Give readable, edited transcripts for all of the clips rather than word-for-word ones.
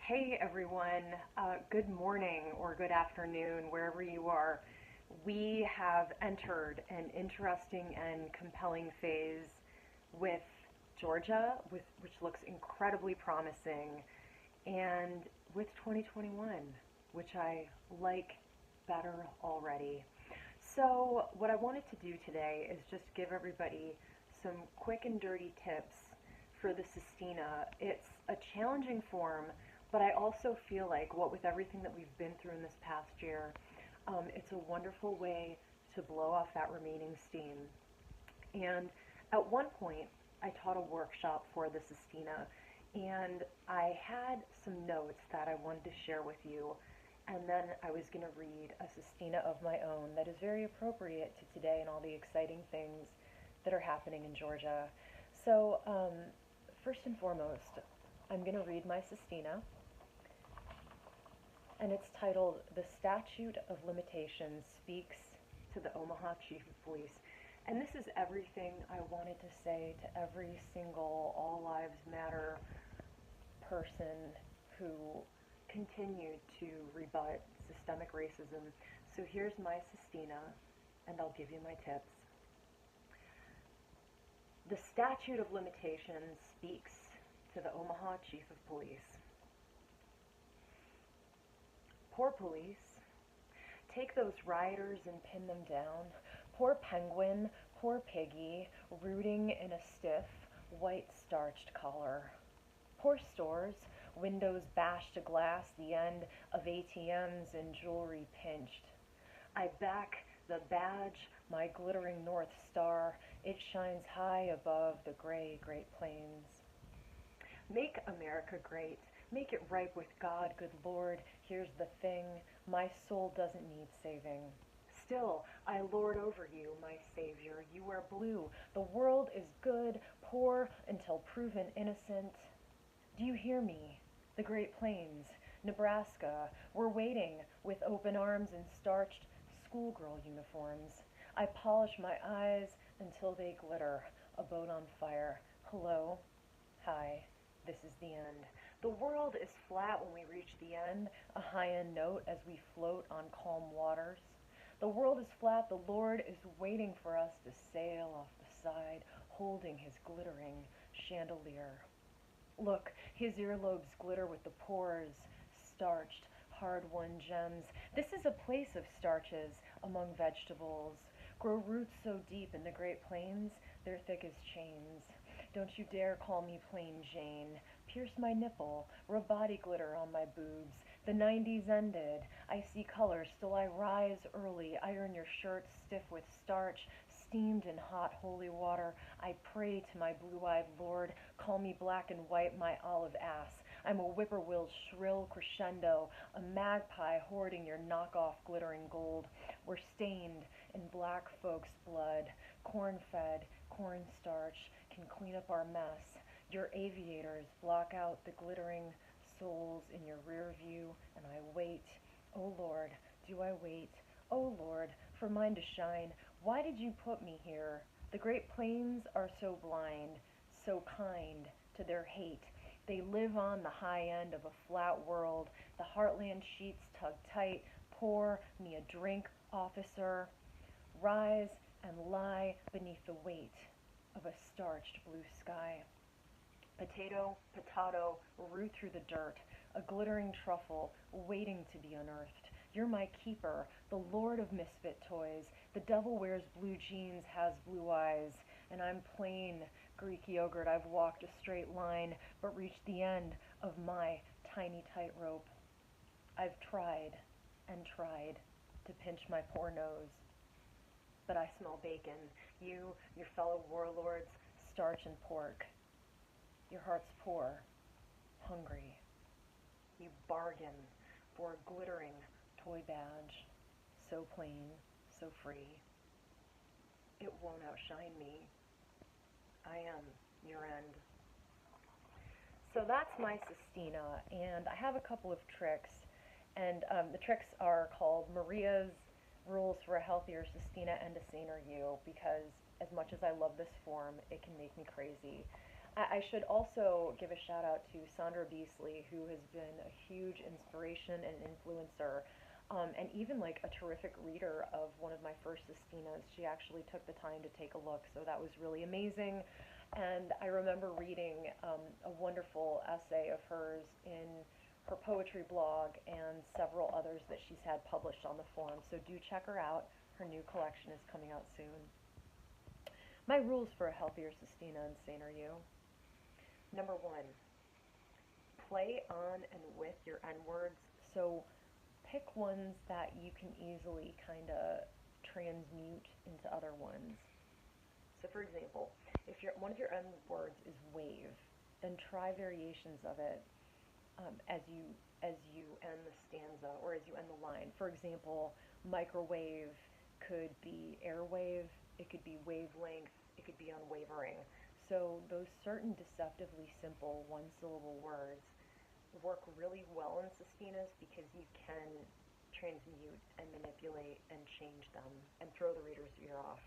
Hey everyone, good morning or good afternoon, wherever you are. We have entered an interesting and compelling phase with Georgia, which looks incredibly promising, and with 2021, which I like better already. So, what I wanted to do today is just give everybody some quick and dirty tips for the sestina. It's a challenging form, but I also feel like what with everything that we've been through in this past year, it's a wonderful way to blow off that remaining steam. And at one point, I taught a workshop for the sestina, and I had some notes that I wanted to share with you. And then I was going to read a sestina of my own that is very appropriate to today and all the exciting things that are happening in Georgia. So, first and foremost, I'm going to read my sestina, and it's titled "The Statute of Limitations Speaks to the Omaha Chief of Police." And this is everything I wanted to say to every single All Lives Matter person who continued to rebut systemic racism. So here's my sestina, and I'll give you my tips. The statute of limitations speaks to the Omaha Chief of Police. Poor police. Take those rioters and pin them down. Poor penguin, poor piggy, rooting in a stiff, white starched collar. Poor stores, windows bashed to glass, the end of ATMs and jewelry pinched. I back the badge, my glittering North Star, it shines high above the gray Great Plains. Make America great. Make it ripe with God, good Lord. Here's the thing, my soul doesn't need saving. Still, I lord over you, my Savior. You are blue. The world is good, poor until proven innocent. Do you hear me? The Great Plains, Nebraska, we're waiting with open arms and starched schoolgirl uniforms. I polish my eyes until they glitter. A boat on fire. Hello. Hi. This is the end. The world is flat when we reach the end, a high-end note as we float on calm waters. The world is flat, the Lord is waiting for us to sail off the side, holding his glittering chandelier. Look, his earlobes glitter with the pores, starched, hard-won gems. This is a place of starches among vegetables. Grow roots so deep in the Great Plains, they're thick as chains. Don't you dare call me plain Jane. Pierce my nipple, rub body glitter on my boobs. The 90s ended. I see color, still I rise early. Iron your shirt stiff with starch, steamed in hot holy water. I pray to my blue-eyed Lord. Call me black and white, my olive ass. I'm a whippoorwill's shrill crescendo, a magpie hoarding your knockoff glittering gold. We're stained in black folks' blood, corn-fed, cornstarch can clean up our mess. Your aviators block out the glittering souls in your rear view, and I wait. Oh Lord, do I wait? Oh Lord, for mine to shine. Why did you put me here? The Great Plains are so blind, so kind to their hate. They live on the high end of a flat world. The heartland sheets tug tight. Pour me a drink, officer. Rise and lie beneath the weight of a starched blue sky. Potato, potato, root through the dirt, a glittering truffle waiting to be unearthed. You're my keeper, the lord of misfit toys. The devil wears blue jeans, has blue eyes, and I'm plain Greek yogurt. I've walked a straight line, but reached the end of my tiny tightrope. I've tried and tried to pinch my poor nose, but I smell bacon. You, your fellow warlords, starch and pork. Your heart's poor, hungry. You bargain for a glittering toy badge, so plain, so free. It won't outshine me. I am your end. So that's my sestina, and I have a couple of tricks, and the tricks are called Maria's Rules for a Healthier Sestina and a Saner You, because as much as I love this form, it can make me crazy. I should also give a shout out to Sandra Beasley, who has been a huge inspiration and influencer, and even like a terrific reader of one of my first Sestinas. She actually took the time to take a look, so that was really amazing. And I remember reading a wonderful essay of hers in her poetry blog and several others that she's had published on the forum. So do check her out. Her new collection is coming out soon. My rules for a healthier Sestina Insane are you? Number one, play on and with your N words. So pick ones that you can easily kind of transmute into other ones. So for example, if one of your N words is wave, then try variations of it as you end the stanza or as you end the line. For example, microwave could be airwave, it could be wavelength, it could be unwavering. So those certain deceptively simple one-syllable words work really well in sestinas because you can transmute and manipulate and change them and throw the reader's ear off.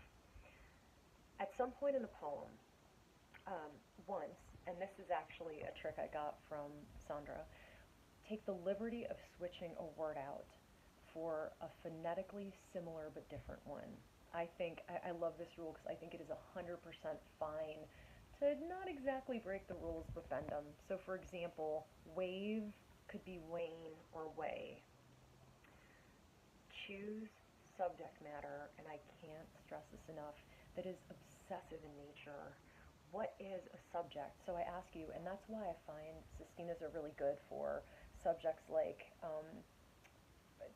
At some point in the poem, once, and this is actually a trick I got from Sandra, take the liberty of switching a word out for a phonetically similar but different one. I love this rule because I think it is 100% fine to not exactly break the rules but bend them. So for example, wave could be wane or way. Choose subject matter, and I can't stress this enough, that is obsessive in nature. What is a subject? So I ask you, and that's why I find sestinas are really good for subjects like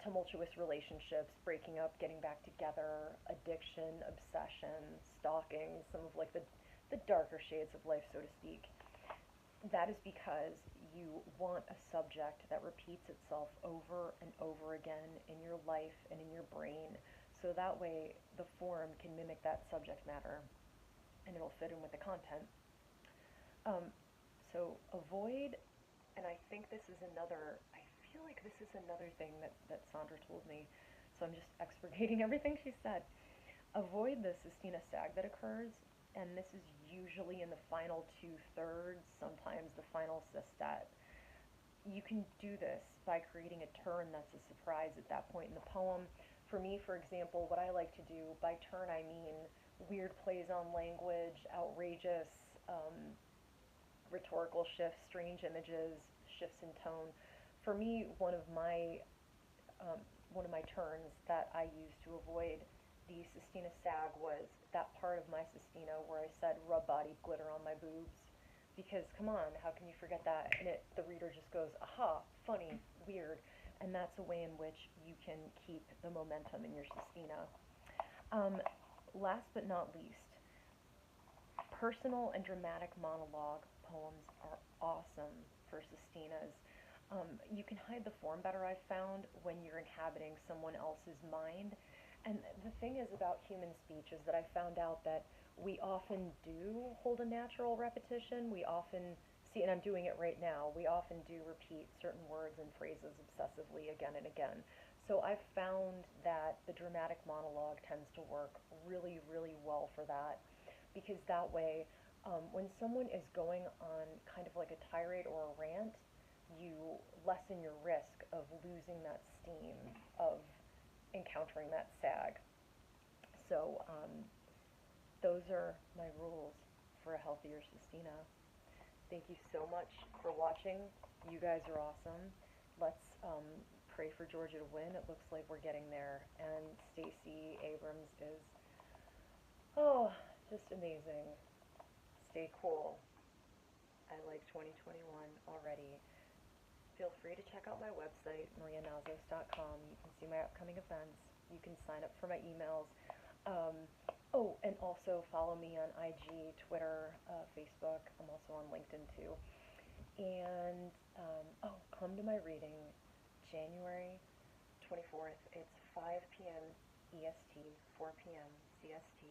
tumultuous relationships, breaking up, getting back together, addiction, obsession, stalking, some of like the darker shades of life, so to speak. That is because you want a subject that repeats itself over and over again in your life and in your brain, so that way the form can mimic that subject matter and it'll fit in with the content. So avoid, and I think this is another, I feel like this is another thing that Sandra told me, so I'm just expurgating everything she said. Avoid the sestina sag that occurs, and this is usually in the final two-thirds, sometimes the final sestet. You can do this by creating a turn that's a surprise at that point in the poem. For me, for example, what I like to do, by turn I mean weird plays on language, outrageous rhetorical shifts, strange images, shifts in tone. For me, um, one of my turns that I used to avoid the sestina sag was that part of my sestina where I said rub body glitter on my boobs. Because come on, how can you forget that? And the reader just goes, aha, funny, weird. And that's a way in which you can keep the momentum in your sestina. Last but not least, personal and dramatic monologue poems are awesome for sestinas. You can hide the form better, I've found, when you're inhabiting someone else's mind. And the thing is about human speech is that I found out that we often do hold a natural repetition. We often see, and I'm doing it right now, we often do repeat certain words and phrases obsessively again and again. So I've found that the dramatic monologue tends to work really, really well for that, because that way, when someone is going on kind of like a tirade or a rant, you lessen your risk of losing that steam, of encountering that sag. So those are my rules for a healthier sestina. Thank you so much for watching. You guys are awesome. Let's pray for Georgia to win. It looks like we're getting there. And Stacey Abrams is, oh, just amazing. Stay cool. I like 2021 already. Feel free to check out my website, marianazos.com. You can see my upcoming events. You can sign up for my emails. And also follow me on IG, Twitter, Facebook. I'm also on LinkedIn too. And, come to my reading January 24th. It's 5 p.m. EST, 4 p.m. CST.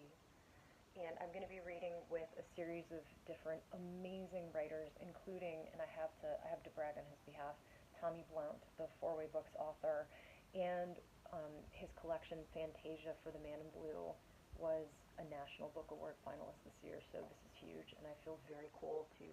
And I'm going to be reading with a series of different amazing writers, including, and I have to brag on his behalf, Tommy Blount, the Four-Way Books author, and his collection Fantasia for the Man in Blue, was a National Book Award finalist this year, so this is huge, and I feel very cool to